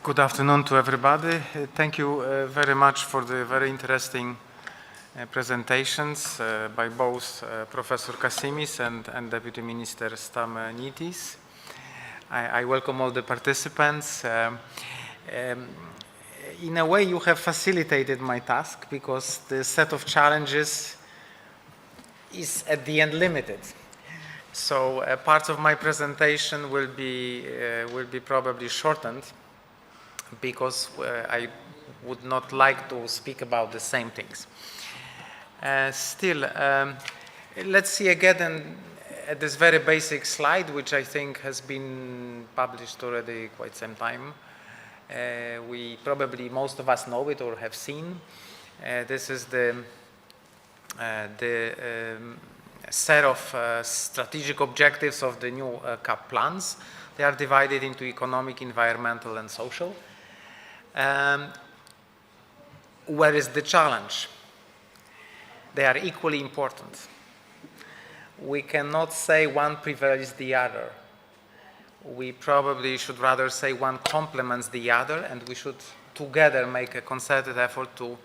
Good afternoon to everybody. Thank you very much for the very interesting presentations by both Professor Kasimis and Deputy Minister Stamenitis. I welcome all the participants. In a way, you have facilitated my task because the set of challenges is at the end limited. So part of my presentation will be probably shortened, because I would not like to speak about the same things. Still, let's see again at this very basic slide, which I think has been published already quite some time. We probably, most of us know it or have seen. This is the set of strategic objectives of the new CAP plans. They are divided into economic, environmental, and social. Where is the challenge? They are equally important. We cannot say one prevails the other. We probably should rather say one complements the other, and we should together make a concerted effort to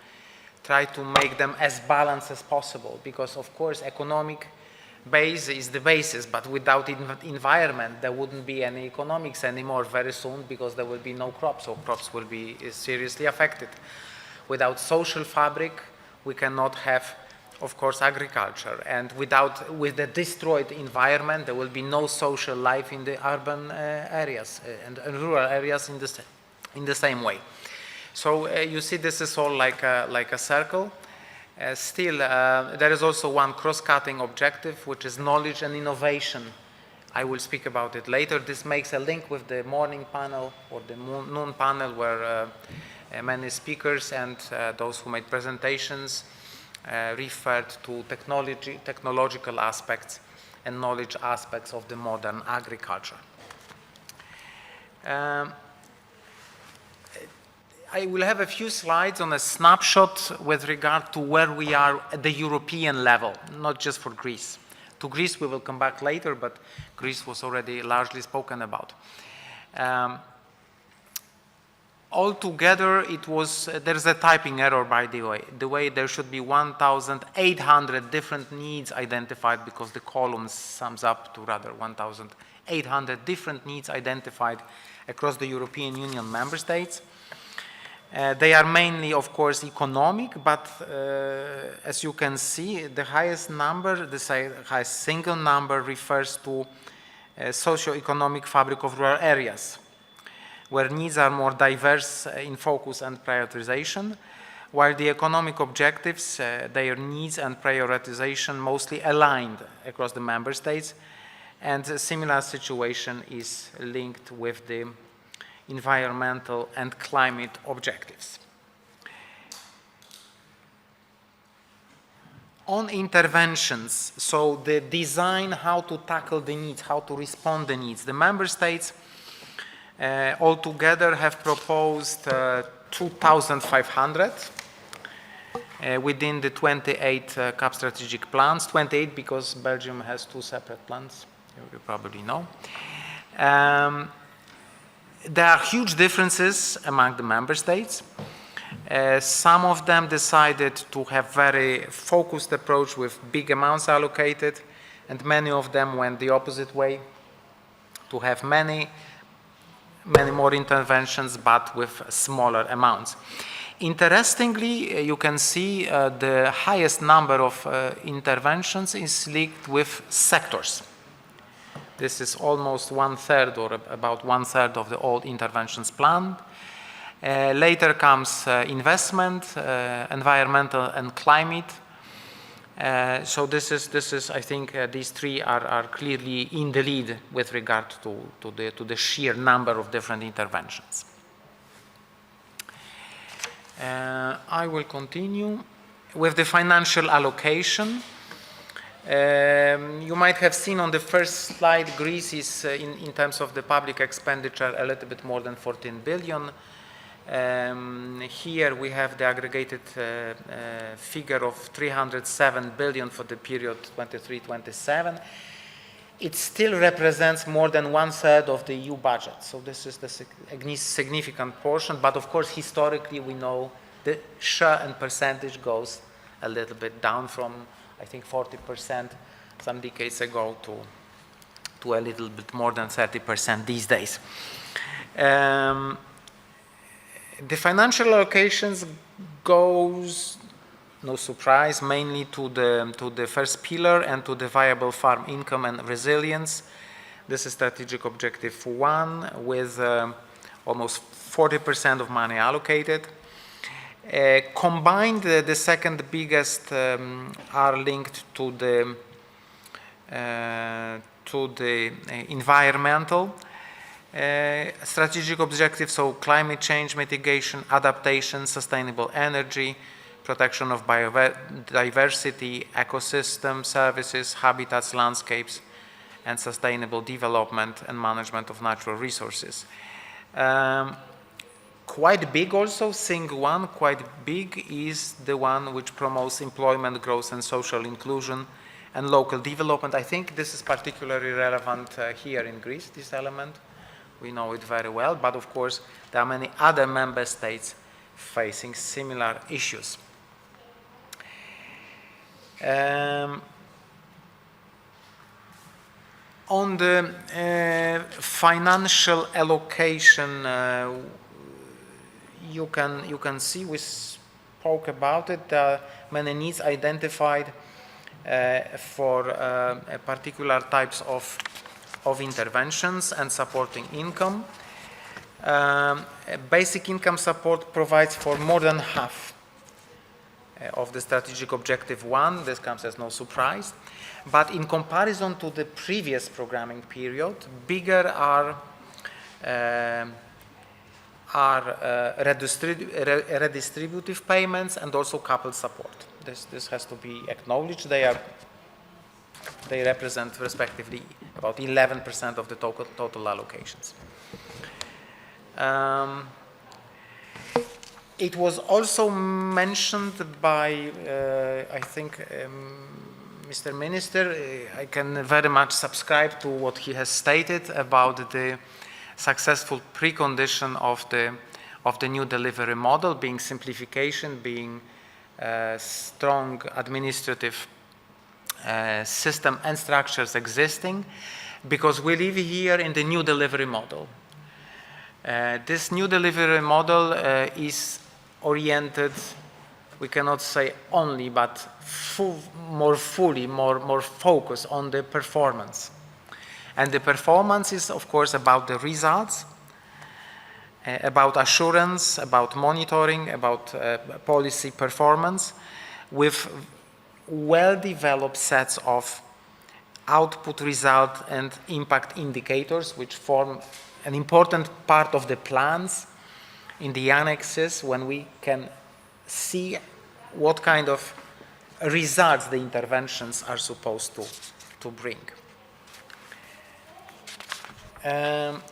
try to make them as balanced as possible, because of course economic base is the basis, but without environment there wouldn't be any economics anymore very soon, because there will be no crops, or crops will be seriously affected. Without social fabric we cannot have, of course, agriculture, and with the destroyed environment there will be no social life in the urban areas and rural areas in the same way. So you see, this is all like a circle. Still, there is also one cross-cutting objective, which is knowledge and innovation. I will speak about it later. This makes a link with the morning panel or the noon panel, where many speakers and those who made presentations referred to technological aspects and knowledge aspects of the modern agriculture. I will have a few slides on a snapshot with regard to where we are at the European level, not just for Greece. To Greece we will come back later, but Greece was already largely spoken about. Altogether, there's a typing error, by the way. The way there should be 1,800 different needs identified, because the column sums up to rather 1,800 different needs identified across the European Union member states. They are mainly, of course, economic, but as you can see, the highest number, the highest single number, refers to socio-economic fabric of rural areas, where needs are more diverse in focus and prioritization, while the economic objectives, their needs and prioritization mostly aligned across the member states, and a similar situation is linked with the environmental and climate objectives. On interventions, so the design, how to tackle the needs, how to respond to the needs, the member states altogether have proposed 2,500 within the 28 CAP strategic plans, 28 because Belgium has two separate plans, you probably know. There are huge differences among the member states. Some of them decided to have very focused approach with big amounts allocated, and many of them went the opposite way, to have many more interventions but with smaller amounts. Interestingly, you can see the highest number of interventions is linked with sectors. This is almost 1/3 or about 1/3 of the old interventions planned. Later comes investment, environmental and climate. So this is I think these three are clearly in the lead with regard to the sheer number of different interventions. I will continue with the financial allocation. You might have seen on the first slide, Greece is, in terms of the public expenditure, a little bit more than 14 billion. Here we have the aggregated figure of 307 billion for the period 23-27. it still represents more than 1/3 of the EU budget. So this is the significant portion, but of course historically we know the share and percentage goes a little bit down from, I think, 40% some decades ago to a little bit more than 30% these days. The financial allocations goes, no surprise, mainly to the first pillar and to the viable farm income and resilience. This is strategic objective 1 with almost 40% of money allocated. Combined, the second biggest are linked to the environmental strategic objectives, so climate change mitigation, adaptation, sustainable energy, protection of biodiversity, ecosystem services, habitats, landscapes, and sustainable development and management of natural resources. Quite big also, single one, quite big is the one which promotes employment growth and social inclusion and local development. I think this is particularly relevant here in Greece, this element. We know it very well, but of course there are many other member states facing similar issues. On the financial allocation, you can see we spoke about it. There are many needs identified for particular types of interventions and supporting income. Basic income support provides for more than half of the strategic objective 1. This comes as no surprise. But in comparison to the previous programming period, bigger are redistributive payments and also coupled support. This has to be acknowledged. They represent respectively about 11% of the total allocations. It was also mentioned by, I think, Mr. Minister. I can very much subscribe to what he has stated about the successful precondition of the new delivery model being simplification, being strong administrative system and structures existing, because we live here in the new delivery model. This new delivery model is oriented, we cannot say only, but more fully, more focused on the performance. And the performance is, of course, about the results, about assurance, about monitoring, about policy performance, with well-developed sets of output, result, and impact indicators, which form an important part of the plans in the annexes, when we can see what kind of results the interventions are supposed to bring.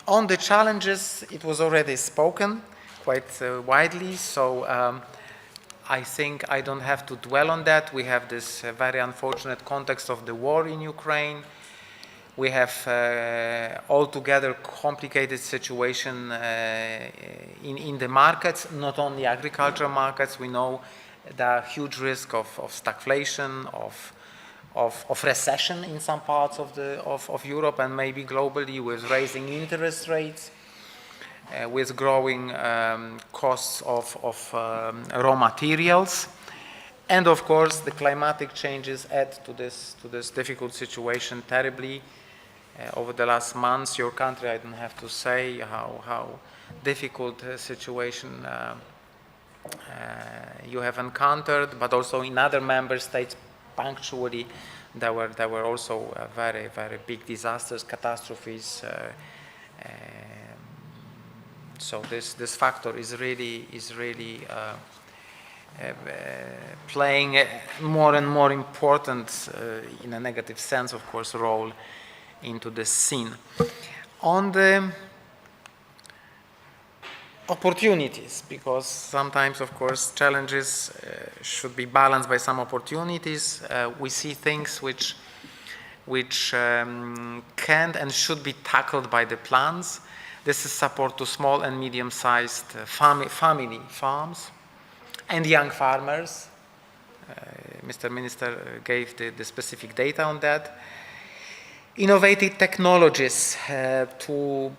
On the challenges, it was already spoken quite widely, so I think I don't have to dwell on that. We have this very unfortunate context of the war in Ukraine. We have altogether complicated situation in the markets, not only agricultural markets. We know there are huge risk of stagflation, of recession in some parts of Europe and maybe globally, with rising interest rates, with growing costs of raw materials. And of course, the climatic changes add to this difficult situation terribly. Over the last months, your country, I don't have to say how difficult situation you have encountered, but also in other member states, punctually, there were also very, very big disasters, catastrophes. So this factor is really playing a more and more important, in a negative sense, of course, role into the scene. On the opportunities, because sometimes, of course, challenges should be balanced by some opportunities. We see things which which can and should be tackled by the plans. This is support to small and medium-sized family farms and young farmers. Mr. Minister gave the specific data on that. Innovative technologies to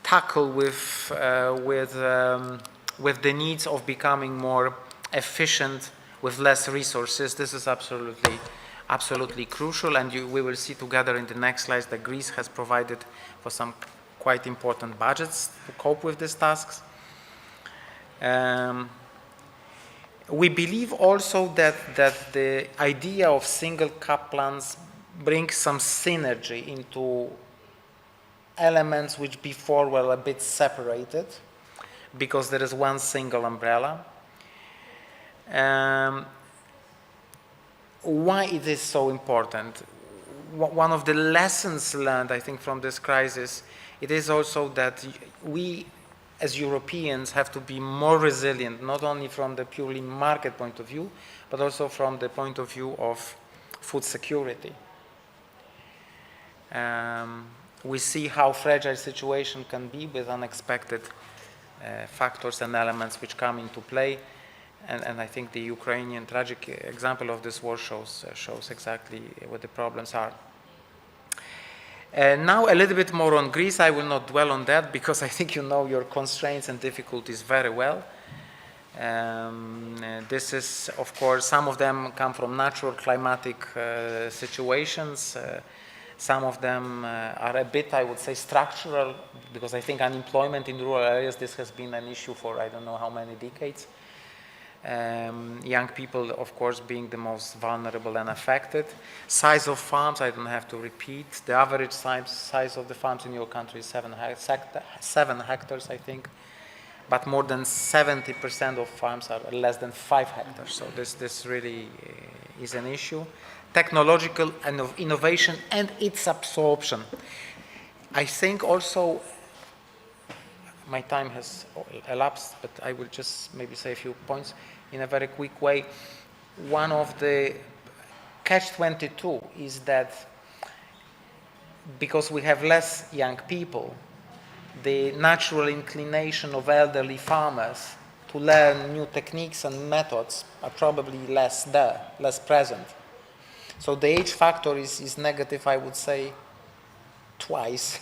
tackle with the needs of becoming more efficient with less resources. This is absolutely crucial, and we will see together in the next slides that Greece has provided for some quite important budgets to cope with these tasks. We believe also that the idea of single CAP plans brings some synergy into elements which before were a bit separated, because there is one single umbrella. Why it is so important? One of the lessons learned, I think, from this crisis, it is also that we as Europeans have to be more resilient, not only from the purely market point of view, but also from the point of view of food security. We see how fragile situation can be with unexpected factors and elements which come into play, and I think the Ukrainian tragic example of this war shows exactly what the problems are. Now a little bit more on Greece. I will not dwell on that because I think you know your constraints and difficulties very well. This is, of course, some of them come from natural climatic situations. Some of them are a bit, I would say, structural, because I think unemployment in rural areas, this has been an issue for I don't know how many decades. Young people, of course, being the most vulnerable and affected. Size of farms, I don't have to repeat. The average size of the farms in your country is 7 hectares, I think. But more than 70% of farms are less than 5 hectares. So this really is an issue. Technological and of innovation and its absorption. I think also, my time has elapsed, but I will just maybe say a few points in a very quick way. One of the catch-22 is that because we have less young people, the natural inclination of elderly farmers to learn new techniques and methods are probably less present. So the age factor is negative, I would say, twice.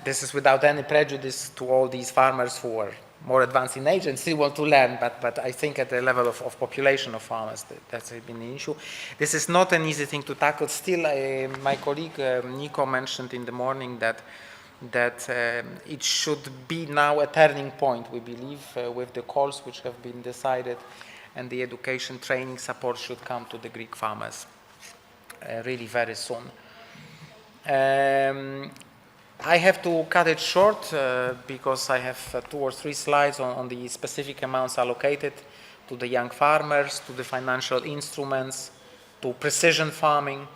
This is without any prejudice to all these farmers who are more advanced in age and still want to learn, but I think at the level of population of farmers, that's been an issue. This is not an easy thing to tackle. Still, my colleague Nico mentioned in the morning that it should be now a turning point, we believe, with the calls which have been decided, and the education training support should come to the Greek farmers really very soon. I have to cut it short because I have 2 or 3 slides on the specific amounts allocated to the young farmers, to the financial instruments, to precision farming.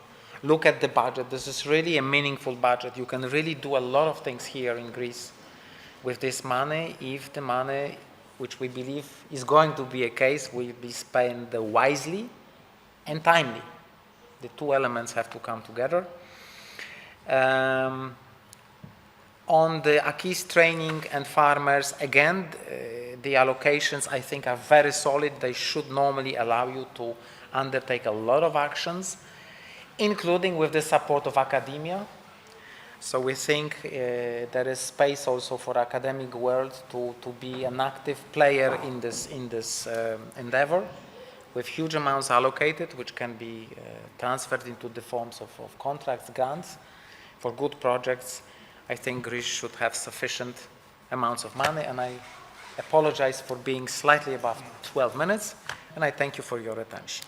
Look at the budget. This is really a meaningful budget. You can really do a lot of things here in Greece with this money if the money, which we believe is going to be a case, will be spent wisely and timely. The 2 elements have to come together. On the Akis training and farmers, again, the allocations I think are very solid. They should normally allow you to undertake a lot of actions, including with the support of academia. So we think there is space also for academic world to be an active player in this endeavor, with huge amounts allocated, which can be transferred into the forms of contracts, grants for good projects. I think Greece should have sufficient amounts of money, and I apologize for being slightly above 12 minutes, and I thank you for your attention.